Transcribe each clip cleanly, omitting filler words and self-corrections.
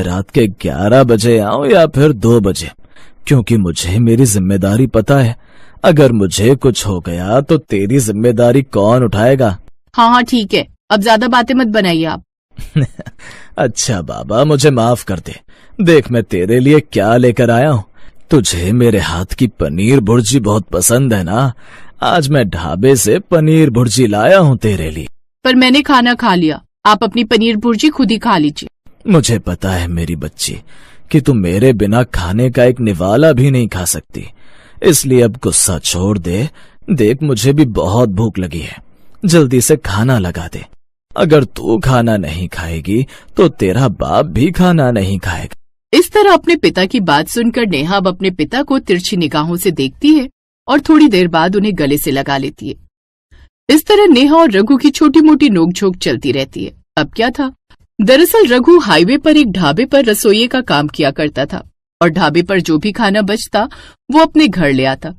रात के 11 बजे आऊं या फिर 2 बजे, क्योंकि मुझे मेरी जिम्मेदारी पता है। अगर मुझे कुछ हो गया तो तेरी जिम्मेदारी कौन उठाएगा? हाँ हाँ ठीक है, अब ज्यादा बातें मत बनाइए आप। अच्छा बाबा, मुझे माफ कर दे। देख मैं तेरे लिए क्या लेकर आया हूँ। तुझे मेरे हाथ की पनीर भुर्जी बहुत पसंद है ना? आज मैं ढाबे से पनीर भुर्जी लाया हूँ तेरे लिए। पर मैंने खाना खा लिया, आप अपनी पनीर भुर्जी खुद ही खा लीजिए। मुझे पता है मेरी बच्ची कि तू मेरे बिना खाने का एक निवाला भी नहीं खा सकती, इसलिए अब गुस्सा छोड़ दे। देख मुझे भी बहुत भूख लगी है, जल्दी से खाना लगा दे। अगर तू खाना नहीं खाएगी तो तेरा बाप भी खाना नहीं खाएगा। इस तरह अपने पिता की बात सुनकर नेहा अब अपने पिता को तिरछी निगाहों से देखती है और थोड़ी देर बाद उन्हें गले से लगा लेती है। इस तरह नेहा और रघु की छोटी मोटी नोकझोंक चलती रहती है। अब क्या था, दरअसल रघु हाईवे पर एक ढाबे पर रसोइये का काम किया करता था और ढाबे पर जो भी खाना बचता वो अपने घर ले आता।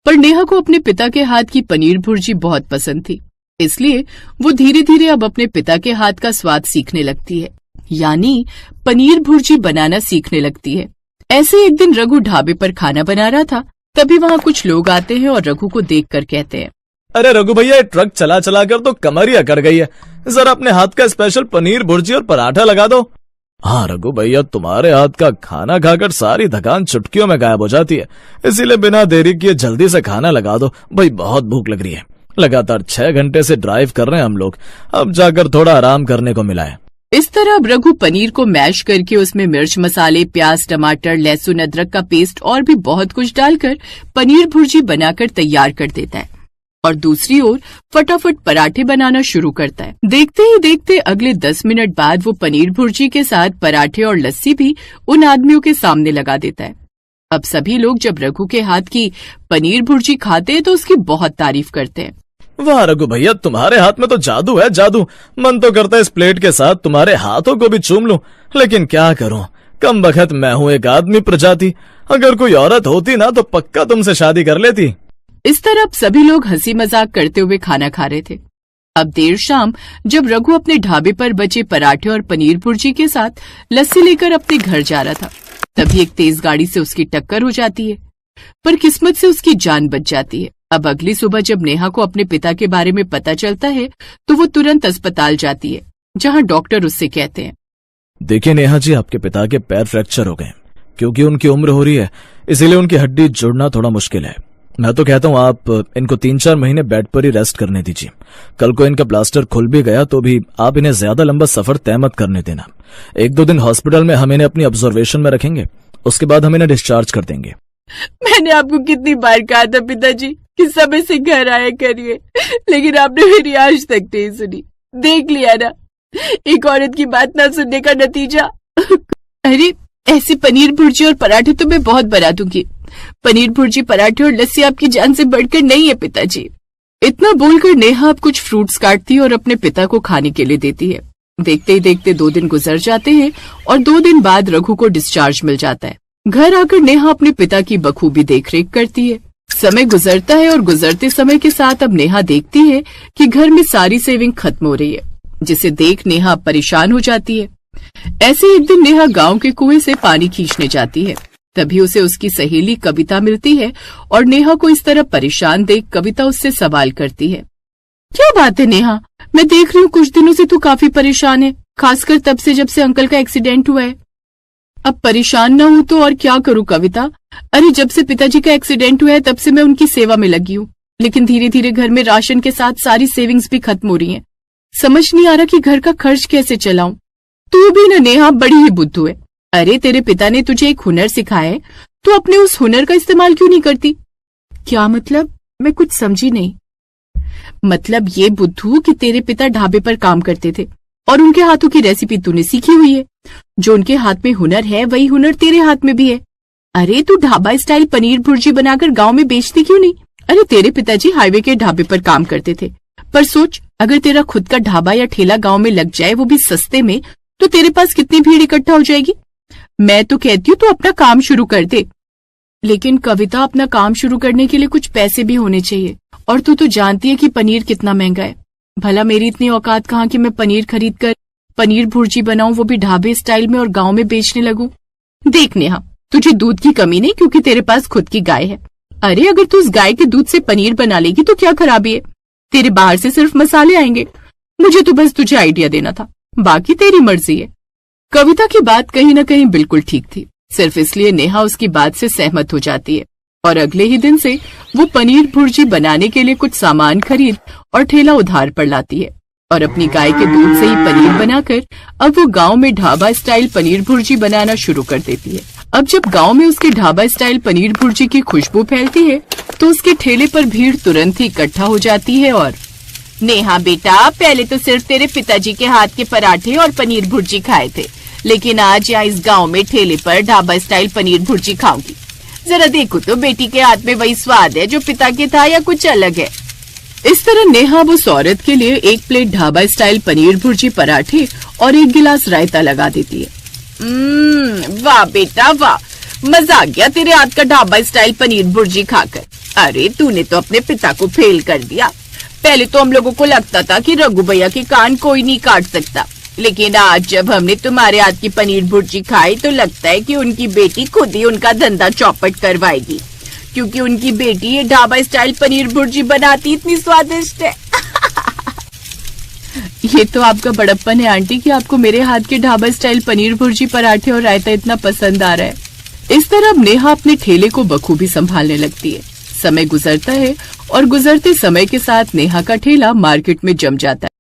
पर नेहा को अपने पिता के हाथ की पनीर भुर्जी बहुत पसंद थी, इसलिए वो धीरे धीरे अब अपने पिता के हाथ का स्वाद सीखने लगती है, यानी पनीर भुर्जी बनाना सीखने लगती है। ऐसे एक दिन रघु ढाबे पर खाना बना रहा था, तभी वहाँ कुछ लोग आते हैं और रघु को देखकर कहते हैं, अरे रघु भैया, ये ट्रक चला चला कर तो कमरिया कर गई है, जरा अपने हाथ का स्पेशल पनीर भुर्जी और पराठा लगा दो। हाँ रघु भैया, तुम्हारे हाथ का खाना खाकर सारी थकान चुटकियों में गायब हो जाती है, इसीलिए बिना देरी किए जल्दी से खाना लगा दो भाई, बहुत भूख लग रही है। लगातार 6 घंटे से ड्राइव कर रहे हैं हम लोग, अब जाकर थोड़ा आराम करने को मिला है। इस तरह अब रघु पनीर को मैश करके उसमें मिर्च मसाले, प्याज, टमाटर, लहसुन, अदरक का पेस्ट और भी बहुत कुछ डालकर पनीर भुर्जी बनाकर तैयार कर देता है और दूसरी ओर फटाफट पराठे बनाना शुरू करता है। देखते ही देखते अगले 10 मिनट बाद वो पनीर भुर्जी के साथ पराठे और लस्सी भी उन आदमियों के सामने लगा देता है। अब सभी लोग जब रघु के हाथ की पनीर भुर्जी खाते हैं तो उसकी बहुत तारीफ करते हैं। वाह रघु भैया, तुम्हारे हाथ में तो जादू है, जादू। मन तो करता है इस प्लेट के साथ तुम्हारे हाथों को भी चूम लूं, लेकिन क्या करूं, कम बखत मैं हूं एक आदमी प्रजाति। अगर कोई औरत होती ना तो पक्का तुमसे शादी कर लेती। इस तरह सभी लोग हंसी मजाक करते हुए खाना खा रहे थे। अब देर शाम जब रघु अपने ढाबे पर बचे पराठे और पनीर भुर्जी के साथ लस्सी लेकर अपने घर जा रहा था, तभी एक तेज गाड़ी से उसकी टक्कर हो जाती है, पर किस्मत से उसकी जान बच जाती है। अब अगली सुबह जब नेहा को अपने पिता के बारे में पता चलता है तो वो तुरंत अस्पताल जाती है, जहां डॉक्टर उससे कहते हैं, देखिए नेहा जी, आपके पिता के पैर फ्रैक्चर हो गए, क्योंकि उनकी उम्र हो रही है, इसीलिए उनकी हड्डी जुड़ना थोड़ा मुश्किल है। मैं तो कहता हूँ आप इनको 3-4 महीने बेड पर ही रेस्ट करने दीजिए। कल को इनका प्लास्टर खुल भी गया तो भी आप इन्हें ज्यादा लंबा सफर तय मत करने देना। 1-2 दिन हॉस्पिटल में हम इन्हें अपनी ऑब्जर्वेशन में रखेंगे, उसके बाद हम इन्हें डिस्चार्ज कर देंगे। मैंने आपको कितनी बार कहा था पिताजी कि समय से घर आया करिए, लेकिन आपने मेरी आज तक नहीं सुनी। देख लिया ना, एक औरत की बात ना सुनने का नतीजा। अरे ऐसे पनीर भुर्जी और पराठे तो मैं बहुत बना दूंगी। पनीर भुर्जी, पराठे और लस्सी आपकी जान से बढ़कर नहीं है पिताजी। इतना बोलकर नेहा अब कुछ फ्रूट्स काटती है और अपने पिता को खाने के लिए देती है। देखते ही देखते 2 दिन गुजर जाते हैं और 2 दिन बाद रघु को डिस्चार्ज मिल जाता है। घर आकर नेहा अपने पिता की बखूबी देखरेख करती है। समय गुजरता है और गुजरते समय के साथ अब नेहा देखती है कि घर में सारी सेविंग खत्म हो रही है, जिसे देख नेहा परेशान हो जाती है। ऐसे एक दिन नेहा गांव के कुएं से पानी खींचने जाती है, तभी उसे उसकी सहेली कविता मिलती है और नेहा को इस तरह परेशान देख कविता उससे सवाल करती है, क्या बात है नेहा, मैं देख रही हूँ कुछ दिनों से तू काफी परेशान है, खासकर तब से जब से अंकल का एक्सीडेंट हुआ है। अब परेशान न हूं तो और क्या करूं कविता। अरे जब से पिताजी का एक्सीडेंट हुआ है तब से मैं उनकी सेवा में लगी हूँ, लेकिन धीरे धीरे घर में राशन के साथ सारी सेविंग्स भी खत्म हो रही हैं। समझ नहीं आ रहा कि घर का खर्च कैसे चलाऊं। तू भी न नेहा बड़ी ही बुद्धू है। अरे तेरे पिता ने तुझे एक हुनर सिखाया है, तू अपने उस हुनर का इस्तेमाल क्यों नहीं करती? क्या मतलब? मैं कुछ समझी नहीं। मतलब ये बुद्धू कि तेरे पिता ढाबे पर काम करते थे और उनके हाथों की रेसिपी तूने सीखी हुई है। जो उनके हाथ में हुनर है वही हुनर तेरे हाथ में भी है। अरे तू ढाबा स्टाइल पनीर भुर्जी बनाकर गांव में बेचती क्यों नहीं? अरे तेरे पिताजी हाईवे के ढाबे पर काम करते थे, पर सोच अगर तेरा खुद का ढाबा या ठेला गांव में लग जाए, वो भी सस्ते में, तो तेरे पास कितनी भीड़ इकट्ठा हो जाएगी। मैं तो कहती हूँ तू अपना काम शुरू कर दे। लेकिन कविता, अपना काम शुरू करने के लिए कुछ पैसे भी होने चाहिए, और तू तो जानती है कि पनीर कितना महंगा है। भला मेरी इतनी औकात कहाँ कि मैं पनीर खरीद कर पनीर भुर्जी बनाऊं, वो भी ढाबे स्टाइल में, और गांव में बेचने लगूं। देख नेहा, तुझे दूध की कमी नहीं क्योंकि तेरे पास खुद की गाय है। अरे अगर तू उस गाय के दूध से पनीर बना लेगी तो क्या खराबी है? तेरे बाहर से सिर्फ मसाले आएंगे। मुझे तो बस तुझे आइडिया देना था, बाकी तेरी मर्जी है। कविता की बात कहीं न कहीं बिल्कुल ठीक थी, सिर्फ इसलिए नेहा उसकी बात से सहमत हो जाती है और अगले ही दिन से वो पनीर भुर्जी बनाने के लिए कुछ सामान खरीद और ठेला उधार पर लाती है और अपनी गाय के दूध से ही पनीर बनाकर अब वो गांव में ढाबा स्टाइल पनीर भुर्जी बनाना शुरू कर देती है। अब जब गांव में उसके ढाबा स्टाइल पनीर भुर्जी की खुशबू फैलती है तो उसके ठेले पर भीड़ तुरंत ही इकट्ठा हो जाती है और नेहा बेटा, पहले तो सिर्फ तेरे पिताजी के हाथ के पराठे और पनीर भुर्जी खाए थे, लेकिन आज यहाँ इस गांव में ठेले पर ढाबा स्टाइल पनीर भुर्जी खाऊंगी। जरा देखो तो बेटी के हाथ में वही स्वाद है जो पिता के था या कुछ अलग है। इस तरह नेहा उस औरत के लिए 1 प्लेट ढाबा स्टाइल पनीर भुर्जी पराठे और 1 गिलास रायता लगा देती है। वाह बेटा वाह, मजा आ गया तेरे हाथ का ढाबा स्टाइल पनीर भुर्जी खाकर। अरे तूने तो अपने पिता को फेल कर दिया। पहले तो हम लोगों को लगता था कि रघु भैया के कान कोई नहीं काट सकता, लेकिन आज जब हमने तुम्हारे हाथ की पनीर भुर्जी खाई तो लगता है कि उनकी बेटी खुद ही उनका धंधा चौपट करवाएगी, क्योंकि उनकी बेटी ये ढाबा स्टाइल पनीर भुर्जी बनाती इतनी स्वादिष्ट है। ये तो आपका बड़प्पन है आंटी कि आपको मेरे हाथ के ढाबा स्टाइल पनीर भुर्जी पराठे और रायता इतना पसंद आ रहा है। इस तरह अब नेहा अपने ठेले को बखूबी संभालने लगती है। समय गुजरता है और गुजरते समय के साथ नेहा का ठेला मार्केट में जम जाता है।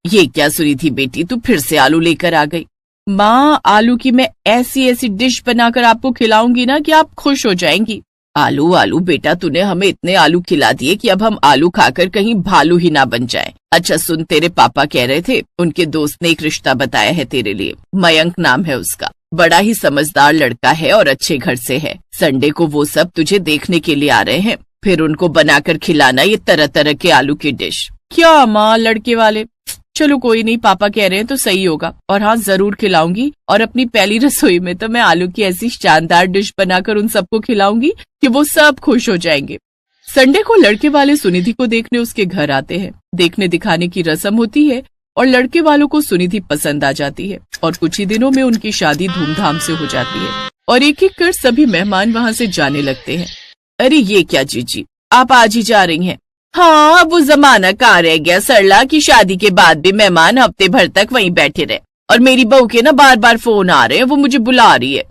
ये क्या सुनी थी बेटी, तू फिर से आलू लेकर आ गई। माँ, आलू की मैं ऐसी ऐसी डिश बनाकर आपको खिलाऊंगी ना कि आप खुश हो जाएंगी। आलू आलू बेटा, तूने हमें इतने आलू खिला दिए कि अब हम आलू खाकर कहीं भालू ही ना बन जाएं। अच्छा सुन, तेरे पापा कह रहे थे उनके दोस्त ने एक रिश्ता बताया है तेरे लिए। मयंक नाम है उसका, बड़ा ही समझदार लड़का है और अच्छे घर से है। संडे को वो सब तुझे देखने के लिए आ रहे हैं, फिर उनको बनाकर खिलाना ये तरह तरह के आलू की डिश। क्या माँ, लड़के वाले? चलो कोई नहीं, पापा कह रहे हैं तो सही होगा, और हाँ जरूर खिलाऊंगी। और अपनी पहली रसोई में तो मैं आलू की ऐसी शानदार डिश बनाकर उन सबको खिलाऊंगी कि वो सब खुश हो जाएंगे। संडे को लड़के वाले सुनिधि को देखने उसके घर आते हैं। देखने दिखाने की रस्म होती है और लड़के वालों को सुनिधि पसंद आ जाती है और कुछ ही दिनों में उनकी शादी धूमधाम से हो जाती है और एक एक कर सभी मेहमान वहाँ से जाने लगते हैं। अरे ये क्या जीजी, आप आज ही जा रही हैं? हाँ, वो जमाना कहाँ रह गया सरला की शादी के बाद भी मेहमान हफ्ते भर तक वहीं बैठे रहे, और मेरी बहू के ना बार बार फोन आ रहे हैं, वो मुझे बुला रही है।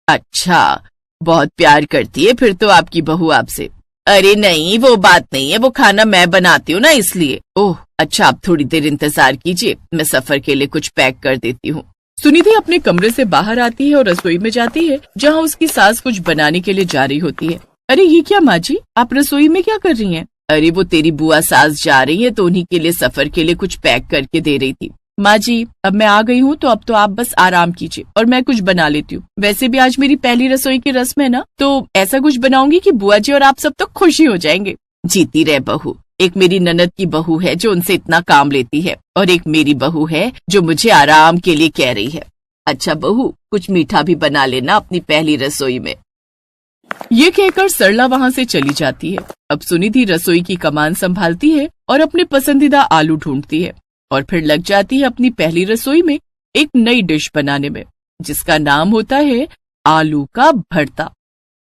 अच्छा, बहुत प्यार करती है फिर तो आपकी बहू आपसे। अरे नहीं, वो बात नहीं है, वो खाना मैं बनाती हूँ ना इसलिए। ओह अच्छा, आप थोड़ी देर इंतजार कीजिए, मैं सफर के लिए कुछ पैक कर देती हूँ। सुनिधि अपने कमरे से बाहर आती है और रसोई में जाती है जहाँ उसकी सास कुछ बनाने के लिए जा रही होती है। अरे ये क्या माँ जी, आप रसोई में क्या कर रही हैं? अरे वो तेरी बुआ सास जा रही है तो उन्हीं के लिए सफर के लिए कुछ पैक करके दे रही थी। माँ जी, अब मैं आ गई हूँ तो अब तो आप बस आराम कीजिए और मैं कुछ बना लेती हूँ। वैसे भी आज मेरी पहली रसोई की रस्म है ना, तो ऐसा कुछ बनाऊंगी कि बुआ जी और आप सब तो खुशी हो जाएंगे। जीती रहे बहू, एक मेरी ननद की बहू है जो उनसे इतना काम लेती है और एक मेरी बहू है जो मुझे आराम के लिए कह रही है। अच्छा बहू, कुछ मीठा भी बना लेना अपनी पहली रसोई में। ये कहकर सरला वहाँ से चली जाती है। अब सुनिधि रसोई की कमान संभालती है और अपने पसंदीदा आलू ढूंढती है और फिर लग जाती है अपनी पहली रसोई में एक नई डिश बनाने में, जिसका नाम होता है आलू का भरता।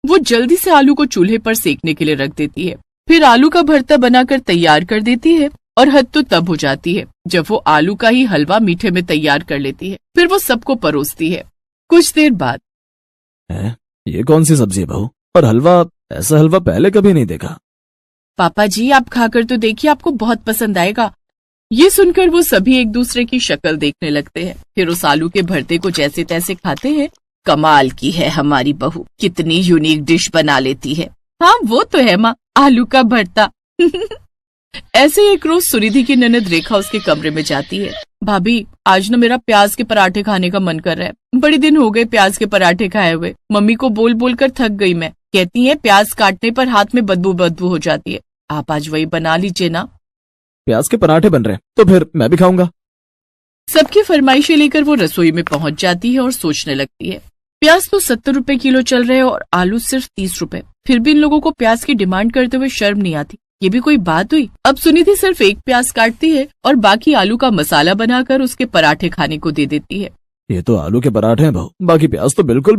वो जल्दी से आलू को चूल्हे पर सेकने के लिए रख देती है, फिर आलू का भरता बनाकर तैयार कर देती है और हद तो तब हो जाती है जब वो आलू का ही हलवा मीठे में तैयार कर लेती है। फिर वो सबको परोसती है। कुछ देर बाद, ये कौन सी सब्जी है बहू, और हलवा? ऐसा हलवा पहले कभी नहीं देखा। पापा जी आप खाकर तो देखिए, आपको बहुत पसंद आएगा। ये सुनकर वो सभी एक दूसरे की शक्ल देखने लगते हैं, फिर उस आलू के भरते को जैसे तैसे खाते हैं। कमाल की है हमारी बहू, कितनी यूनिक डिश बना लेती है। हाँ वो तो है माँ, आलू का भरता। ऐसे एक रोज सुनिधि की ननद रेखा उसके कमरे में जाती है। भाभी, आज ना मेरा प्याज के पराठे खाने का मन कर रहा है। बड़े दिन हो गए प्याज के पराठे खाए हुए। मम्मी को बोल बोल कर थक गई मैं। कहती है प्याज काटने पर हाथ में बदबू बदबू हो जाती है। आप आज वही बना लीजिए ना। प्याज के पराठे बन रहे हैं तो फिर मैं भी खाऊंगा। सबकी फरमाइशें लेकर वो रसोई में पहुंच जाती है और सोचने लगती है। प्याज तो 70 रुपए किलो चल रहे हैं और आलू सिर्फ 30 रुपए। फिर भी इन लोगों को प्याज की डिमांड करते हुए शर्म नहीं आती। ये भी कोई बात हुई? अब सुनिधि सिर्फ एक प्याज काटती है और बाकी आलू का मसाला बनाकर उसके पराठे खाने को दे देती है। ये तो आलू के पराठे हैं बहू, बाकी प्याज तो बिल्कुल भी